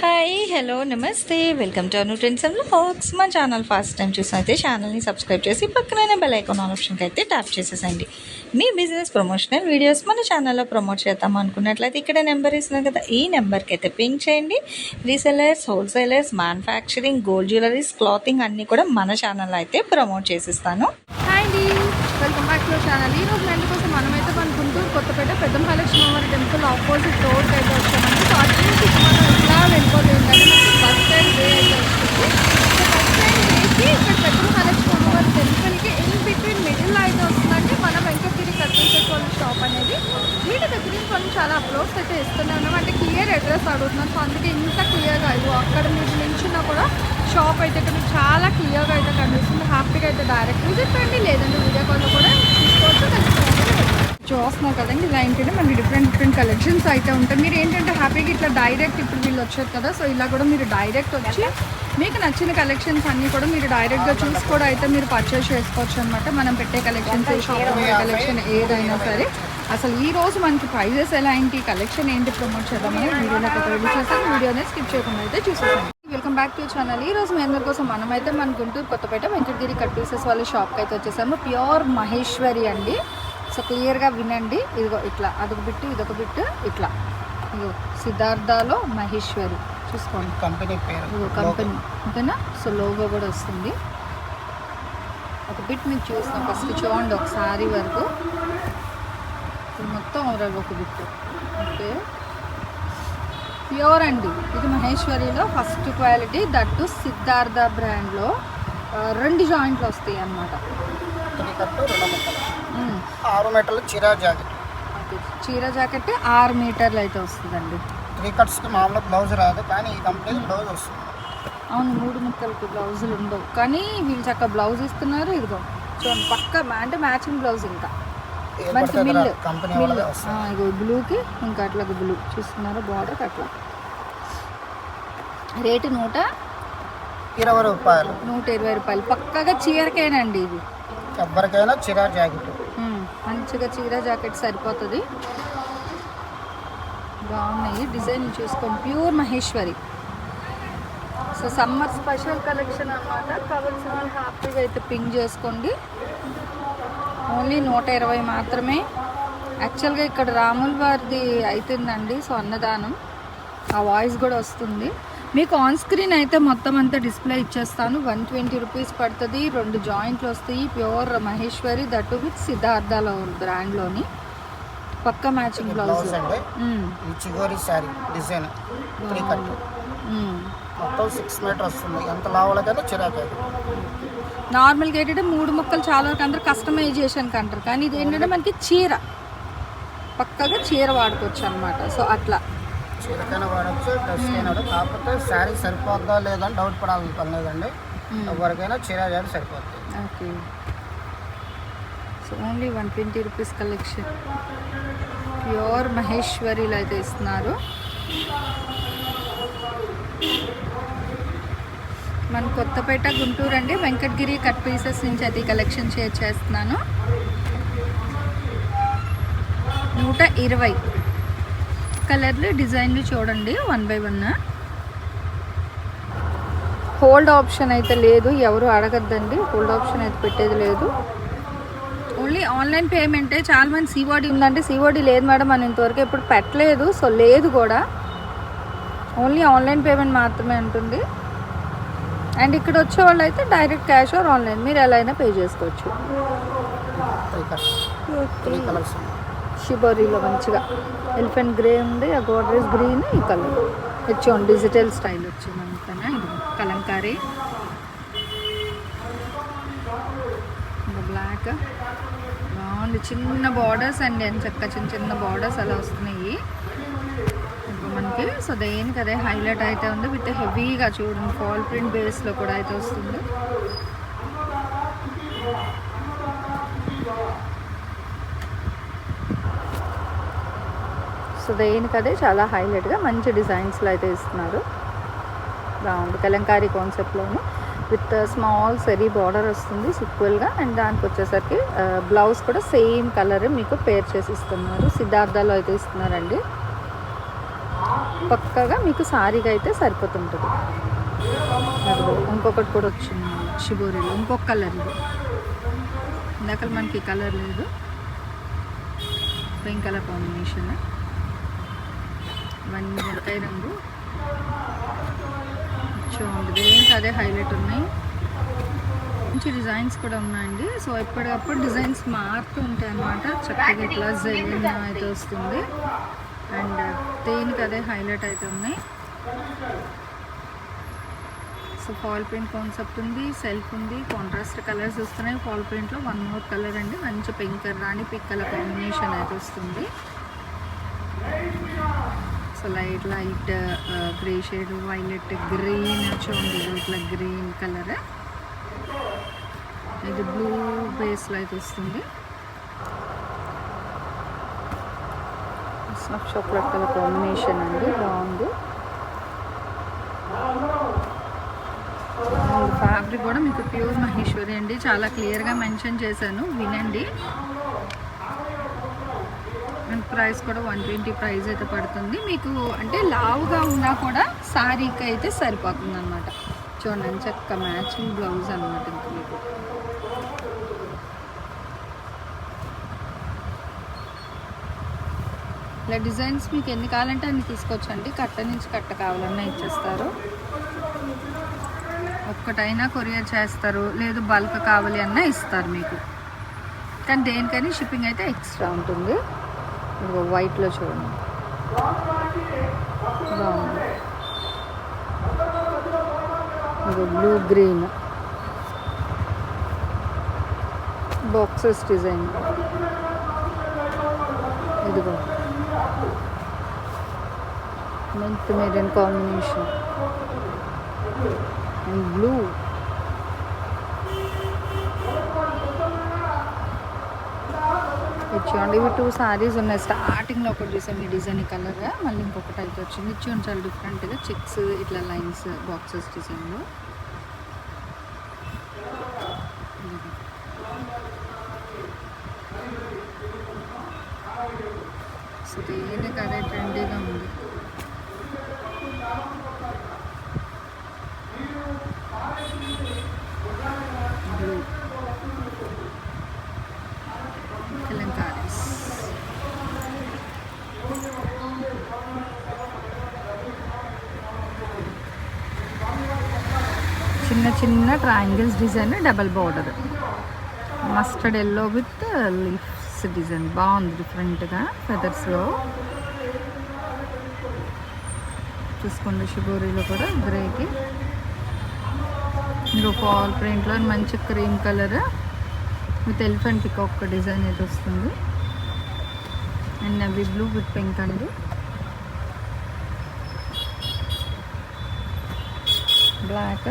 Hi hello నమస్తే welcome to Anu trends and vlogs. మా channel first time చూసినైతే ఛానల్ని subscribe చేసి పక్కనైన బెల్ ఐకాన్ ఆప్షన్కి అయితే ట్యాప్ చేసేసండి. మీ బిజినెస్ ప్రమోషనల్ వీడియోస్ మన ఛానల్లో ప్రమోట్ చేద్దాం అనుకున్నట్లయితే ఇక్కడ నెంబర్ ఇస్తున్నాం కదా, ఈ నెంబర్కి అయితే పింక్ చేయండి. Resellers, wholesalers, manufacturing, gold jewelleries, clothing అన్నీ కూడా మన ఛానల్లో అయితే ప్రమోట్ చేసిస్తాను. హాయ్ అండి, వెల్కమ్ బ్యాక్ టు ఛానల్. ఈరోజు మెంట్ కోసం మనమైతే మన గుంటూరు కొత్తపేట పెద్ద మహాలక్ష్మి అమ్మవారి టెంపుల్ ఆపోజిట్ రోడ్ అయితే వచ్చామండి. సో అటు నుంచి మనం ఇలా వెళ్ళిపోతుంది మనకి బస్ స్టాండ్ వే అయితే వస్తుంది. సో బస్ స్టాండ్ వేసి ఇక్కడ పెద్ద మహాలక్ష్మి అమ్మవారి టెంపుల్కి ఇన్ బిట్వీన్ మిడిల్లో అయితే వస్తుందంటే మన వెంకటగిరి కట్టించేసుకోవాలి షాప్ అనేది. వీటి దగ్గర నుంచి మనం చాలా అప్రోచ్ అయితే ఇస్తూనే ఉన్నాం, అంటే క్లియర్ అడ్రస్ అడుగుతున్నాం. సో అందుకే ఇంత క్లియర్గా ఇవ్వు అక్కడ మీరు నిల్చున్నా కూడా షాప్ అయితే ఇక్కడ చాలా క్లియర్గా అయితే కనిపిస్తుంది. హ్యాపీగా అయితే డైరెక్ట్ విజిట్ రండి, లేదంటే వీడియో కాల్లో కూడా తీసుకోవచ్చు. చూస్తున్నాం కదండి, ఇలా ఏంటంటే మనకి డిఫరెంట్ కలెక్షన్స్ అయితే ఉంటాయి. మీరు ఏంటంటే హ్యాపీగా ఇట్లా డైరెక్ట్ ఇప్పుడు వీళ్ళు వచ్చారు కదా, సో ఇలా కూడా మీరు డైరెక్ట్ వచ్చి మీకు నచ్చిన కలెక్షన్స్ అన్నీ కూడా మీరు డైరెక్ట్గా చూసి కూడా అయితే మీరు పర్చేస్ చేసుకోవచ్చు అనమాట. మనం పెట్టే కలెక్షన్స్, షాప్లో ఉండే కలెక్షన్ ఏదైనా సరే. అసలు ఈ రోజు మనకి ప్రైజెస్ ఎలా ఏంటి, కలెక్షన్ ఏంటి ప్రమోట్ చేద్దామని వీడియోలో ఒక రెడీ చేస్తాం. వీడియోనే స్కిప్ చేయకుండా అయితే చూసేసాం. Welcome back to channel. ఈ రోజు మీ అందరి కోసం మనమైతే మన గుంటూరు కొత్తపేట వెంకటగిరి కట్ పీసెస్ వాళ్ళ షాప్కి అయితే వచ్చేసాము. ప్యూర్ మహేశ్వరి అండి. సో క్లియర్గా వినండి, ఇదిగో ఇట్లా అదొక బిట్టు ఇదొక బిట్టు ఇట్లా, ఇదిగో సిద్ధార్థలో మహేశ్వరి చూసుకోండి, కంపెనీ పేరు, ఇదిగో కంపెనీ ఓకేనా. సో లోగో కూడా వస్తుంది. ఒక బిట్ మీరు చూస్తాం, ఫస్ట్ చూడండి ఒకసారి వరకు, ఇది మొత్తం ఓవరాల్ ఒక బిట్టు. ఓకే, ప్యూర్ అండి. ఇది మహేశ్వరిలో ఫస్ట్ క్వాలిటీ, దట్టు సిద్ధార్థ బ్రాండ్లో 2 జాయింట్లు వస్తాయి అన్నమాట. 6 మీటర్లు చీరా జాకెట్. చీర జాకెట్ 6 మీటర్లు అయితే వస్తుందండి. 3 కట్స్కి మామూలు బ్లౌజ్ రాదు, కానీ ఈ కంపెనీ బ్లౌజ్ వస్తుంది. అవును, 3 ముక్కలకి బ్లౌజులు ఉండవు, కానీ వీళ్ళు చక్కగా బ్లౌజ్ ఇస్తున్నారు. ఇదిగో చూడండి, పక్క అంటే మ్యాచింగ్ బ్లౌజ్. ఇంకా మనకి మిల్లు ఇగో బ్లూకి ఇంకా అట్లా బ్లూ చూస్తున్నారా, బార్డర్ అట్లా. రేటు 120 రూపాయలు. 120 రూపాయలు పక్కగా చీరకేనండి. ఇది ఎవరికైనా చీరా జాకెట్, మంచిగా చీర జాకెట్ సరిపోతుంది. బాగున్నాయి, డిజైన్ చూసుకోండి. Pure Maheshwari. So summer special collection అన్నమాట. కావాల్సిన వాళ్ళు హ్యాపీగా అయితే పింక్ చేసుకోండి. ఓన్లీ 120 మాత్రమే. యాక్చువల్గా ఇక్కడ రాముల వారిది అవుతుందండి, సో అన్నదానం ఆ వాయిస్ కూడా వస్తుంది మీకు. ఆన్ స్క్రీన్ అయితే మొత్తం అంతా డిస్ప్లే ఇచ్చేస్తాను. 120 రూపీస్ పడుతుంది. 2 జాయింట్లు వస్తాయి. ప్యూర్ మహేశ్వరి, దట్టు విత్ సిద్ధార్థలో బ్రాండ్లోని పక్క మ్యాచింగ్ బ్లౌజ్. చిగోరి సారీ డిజైన్ 3 కట్ మొత్తం 6 మీటర్ వస్తుంది. ఎంత లావాలకైనా చిరాకు. నార్మల్గా ఏంటంటే 3 ముక్కలు చాలా వరకు అందరూ కస్టమైజేషన్కి అంటారు, కానీ ఇది ఏంటంటే మనకి చీర పక్కగా చీర వాడుకోవచ్చు అనమాట. సో అట్లా చీరకైనా వాడచ్చు, డ్రెస్ అయినా. కాకపోతే శారీ సరిపోద్దా లేదని డౌట్ పడాలని పని లేదండి. ఎవరికైనా చీర జాడి సరిపోతుంది. Okay, so only 120 rupees collection. Pure మహేశ్వరిలో అయితే ఇస్తున్నారు. మన కొత్తపేట గుంటూరు అండి, వెంకటగిరి కట్ పీసెస్ నుంచి అది కలెక్షన్ షేర్ చేస్తున్నాను. 120 కలర్లు, డిజైన్లు చూడండి 1 by 1. హోల్డ్ ఆప్షన్ అయితే లేదు, ఎవరు అడగద్దండి. హోల్డ్ ఆప్షన్ అయితే పెట్టేది లేదు. ఓన్లీ ఆన్లైన్ పేమెంటే. చాలామంది సిఓడి ఉందంటే సిఓడి లేదు మేడం అని ఇంతవరకు ఎప్పుడు పెట్టలేదు, సో లేదు కూడా. ఓన్లీ ఆన్లైన్ పేమెంట్ మాత్రమే ఉంటుంది. అండ్ ఇక్కడ వచ్చే వాళ్ళు అయితే డైరెక్ట్ క్యాష్ ఆర్ ఆన్లైన్ మీరు ఎలా అయినా పే చేసుకోవచ్చు. షిబోరీలో మంచిగా ఎలిఫెంట్ గ్రే ఉంది, ఆ గోడ్రేజ్ గ్రీన్, ఈ కలర్ వచ్చి డిజిటల్ స్టైల్ వచ్చింది అంతనా. ఇది కలంకారీ, ఇంకా బ్లాక్ బాగుంది. చిన్న బార్డర్స్ అండి, అని చక్క చిన్న బార్డర్స్ అలా వస్తున్నాయి మనకి. సో దేనికి అదే హైలైట్ అయితే ఉంది. విత్ హెవీగా చూడండి, ఫాల్ ప్రింట్ బేస్లో కూడా అయితే వస్తుంది. సో దేనికి అదే చాలా హైలైట్గా మంచి డిజైన్స్లో అయితే ఇస్తున్నారు. బాగుంది, కలంకారీ కాన్సెప్ట్లోను విత్ స్మాల్ సెరీ బార్డర్ వస్తుంది ఈక్వల్గా. అండ్ దానికి వచ్చేసరికి బ్లౌజ్ కూడా సేమ్ కలర్ మీకు పేర్ చేసి ఇస్తున్నారు. సిద్ధార్థలో అయితే ఇస్తున్నారండి. పక్కగా మీకు సారీగా అయితే సరిపోతుంటుంది. అదిగో ఇంకొకటి కూడా వచ్చింది షిబోరిలో, ఇంకొక కలర్ ఇది. ఇందాక మనకి కలర్ లేదు, పింక్ కలర్ కాంబినేషన్, ఇవన్నీ వంకాయ రంగు చూడండి. దేనికి అదే హైలైట్ ఉన్నాయి. మంచి డిజైన్స్ కూడా ఉన్నాయండి. సో ఎప్పటికప్పుడు డిజైన్స్ మారుతూ ఉంటాయి అన్నమాట. చక్కగా ఇట్లా జెలిన్ అయితే వస్తుంది అండ్ దేనికి అదే హైలైట్ అయితే ఉన్నాయి. సో ఫాల్ ప్రింట్ కాన్సెప్ట్ ఉంది, సెల్ఫ్ ఉంది, కాంట్రాస్ట్ కలర్స్ వస్తున్నాయి. ఫాల్ ప్రింట్లో వన్ మోర్ కలర్ అండి, మంచి పింక్ రాణి పింక్ కలర్ కాంబినేషన్ అయితే వస్తుంది. So light grey shade, violet, green చూడండి, ఇట్లా గ్రీన్ కలర్, ఇది బ్లూ బేస్లో అయితే వస్తుంది. చాక్లెట్ కలర్ కాంబినేషన్ అండి, బాగుంది. ఫ్యాబ్రిక్ కూడా మీకు ప్యూర్ మహేశ్వరి అండి, చాలా క్లియర్గా మెన్షన్ చేశాను, వినండి. అండ్ ప్రైస్ కూడా 120 ప్రైస్ అయితే పడుతుంది మీకు. అంటే లావుగా ఉన్నా కూడా శారీకి అయితే సరిపోతుంది అనమాట. చూడండి చక్క మ్యాచింగ్ బ్లౌజ్ అనమాట. ఇంకా మీకు ఇలా డిజైన్స్ మీకు ఎన్ని కావాలంటే అన్ని తీసుకోవచ్చండి. కట్ట నుంచి కట్ట కావాలన్నా ఇచ్చేస్తారు. ఒక్కటైనా కొరియర్ చేస్తారు, లేదు బల్క్ కావాలి అన్నా ఇస్తారు మీకు. కానీ దేనికని షిప్పింగ్ అయితే ఎక్స్ట్రా ఉంటుంది. ఇదిగో వైట్లో చూడండి, బాగుంది. ఇదిగో బ్లూ గ్రీన్ బాక్సెస్ డిజైన్, ఇదిగో mint maroon combination and blue. చూడండి ఇవి 2 సారీస్ ఉన్నాయి. స్టార్టింగ్లో ఒకటి చూసాను ఈ డిజైన్ కలర్గా, మళ్ళీ ఇంకొకటి అయితే వచ్చింది. చూడండి చాలా డిఫరెంట్గా చెక్స్ ఇట్లా లైన్స్ బాక్సెస్ డిజైన్లో. సో దేనికి అదే ట్రెండీగా ఉంది. బ్లూ కలంకారీస్, చిన్న చిన్న triangles design, double border, mustard yellow with leafs design, బాగుంది డిఫరెంట్గా ఫెదర్స్లో. చూసుకోండి షిబోరీలో కూడా గ్రేకి, ఇంకో ఫాల్ ప్రింట్లో మంచి cream colour with elephant peacock design అయితే వస్తుంది. And navy blue with pink అండి, బ్లాక్.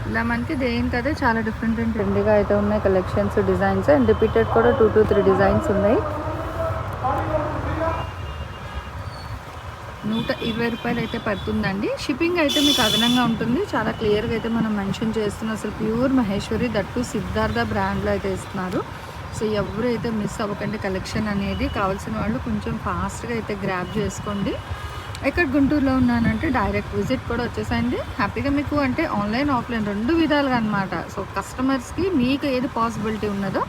ఇలా మనకి దేనికి అదే చాలా డిఫరెంట్ అండ్ ట్రెండీగా అయితే ఉన్నాయి కలెక్షన్స్, డిజైన్స్. అండ్ రిపీటెడ్ కూడా 2 to 3 డిజైన్స్ ఉన్నాయి. 120 రూపాయలు అయితే పడుతుందండి. షిప్పింగ్ అయితే మీకు అదనంగా ఉంటుంది. చాలా క్లియర్గా అయితే మనం మెన్షన్ చేస్తున్నాం. అసలు ప్యూర్ మహేశ్వరి, దట్టు సిద్ధార్థ బ్రాండ్లో అయితే ఇస్తున్నారు. సో ఎవరైతే మిస్ అవ్వకండి కలెక్షన్ అనేది. కావాల్సిన వాళ్ళు కొంచెం ఫాస్ట్గా అయితే గ్రాబ్ చేసుకోండి. ఎక్కడ గుంటూరులో ఉన్నానంటే డైరెక్ట్ విజిట్ కూడా వచ్చేసండి. హ్యాపీగా మీకు అంటే ఆన్లైన్ ఆఫ్లైన్ 2 విధాలుగా అనమాట. సో కస్టమర్స్కి మీకు ఏది పాసిబిలిటీ ఉన్నదో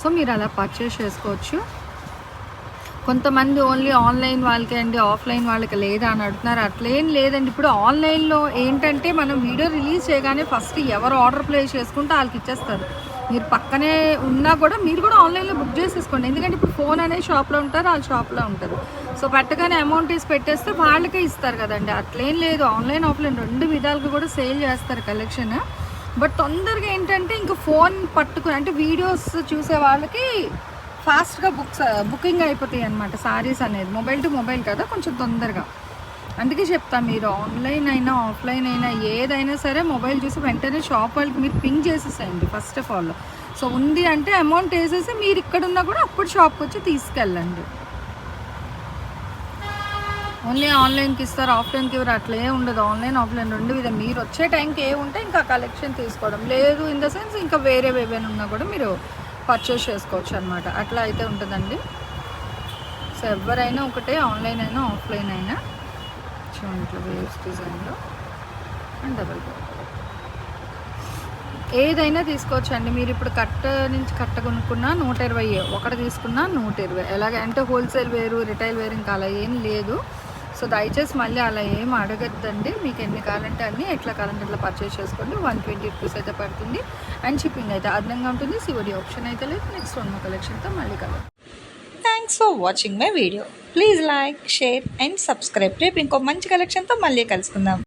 సో మీరు అలా పర్చేస్ చేసుకోవచ్చు. కొంతమంది ఓన్లీ ఆన్లైన్ వాళ్ళకి అండి, ఆఫ్లైన్ వాళ్ళకి లేదా అని అడుగుతున్నారు. అట్లేం లేదండి. ఇప్పుడు ఆన్లైన్లో ఏంటంటే మనం వీడియో రిలీజ్ చేయగానే ఫస్ట్ ఎవరు ఆర్డర్ ప్లేస్ చేసుకుంటే వాళ్ళకి ఇచ్చేస్తారు. మీరు పక్కనే ఉన్నా కూడా మీరు కూడా ఆన్లైన్లో బుక్ చేసేసుకోండి. ఎందుకంటే ఇప్పుడు ఫోన్ అనే షాప్లో ఉంటారు, వాళ్ళ షాప్లో ఉంటారు. సో పెట్టగానే అమౌంట్ వేసి పెట్టేస్తే వాళ్ళకే ఇస్తారు కదండి. అట్లేం లేదు, ఆన్లైన్ ఆఫ్లైన్ 2 విధాలుగా కూడా సేల్ చేస్తారు కలెక్షన్. బట్ తొందరగా ఏంటంటే ఇంకా ఫోన్ పట్టుకుని అంటే వీడియోస్ చూసే వాళ్ళకి ఫాస్ట్గా బుకింగ్ అయిపోతాయి అన్నమాట సారీస్ అనేది. మొబైల్ టు మొబైల్ కదా, కొంచెం తొందరగా. అందుకే చెప్తా, మీరు ఆన్లైన్ అయినా ఆఫ్లైన్ అయినా ఏదైనా సరే మొబైల్ చూసి వెంటనే షాప్ వాళ్ళకి మీరు పింగ్ చేసేసేయండి ఫస్ట్ ఆఫ్ ఆల్. సో ఉంది అంటే అమౌంట్ వేసేసి మీరు ఇక్కడ ఉన్నా కూడా అప్పుడు షాప్కి వచ్చి తీసుకెళ్ళండి. ఓన్లీ ఆన్లైన్కి ఇస్తారు, ఆఫ్లైన్కి ఎవరు అట్లే ఉండదు. ఆన్లైన్ ఆఫ్లైన్ 2 విధంగా మీరు వచ్చే టైంకి ఏ ఉంటే ఇంకా కలెక్షన్ తీసుకోవడం, లేదు ఇన్ ద సెన్స్ ఇంకా వేరే ఏవైనా ఉన్నా కూడా మీరు పర్చేస్ చేసుకోవచ్చు అనమాట. అట్లా అయితే ఉంటుందండి. సో ఎవరైనా ఒకటే, ఆన్లైన్ అయినా ఆఫ్లైన్ అయినా. చూడండి ఇట్లా వేవ్స్ డిజైన్లో అండ్ డబల్ బార్డర్. ఏదైనా తీసుకోవచ్చండి. మీరు ఇప్పుడు కట్ట నుంచి కట్ట కొనుక్కున్నా 120, ఒకటి తీసుకున్నా 120. ఎలాగ అంటే హోల్సేల్ వేరు, రిటైల్ వేరు, ఇంకా అలా ఏం లేదు. సో దయచేసి మళ్ళీ అలా ఏం అడగద్దండి. మీకు ఎన్ని కావాలంటే అన్నీ, ఎట్లా కావాలంటే అట్లా పర్చేస్ చేసుకోండి. 120 రూపీస్ అయితే పడుతుంది. అండ్ షిప్పింగ్ అయితే అదనంగా ఉంటుంది. సివడి ఆప్షన్ అయితే లేదు. నెక్స్ట్ ఉన్న కలెక్షన్తో మళ్ళీ colour. Thanks for watching my video. Please like, share and subscribe. రేపు ఇంకో మంచి కలెక్షన్తో మళ్ళీ కలుసుకుందాం.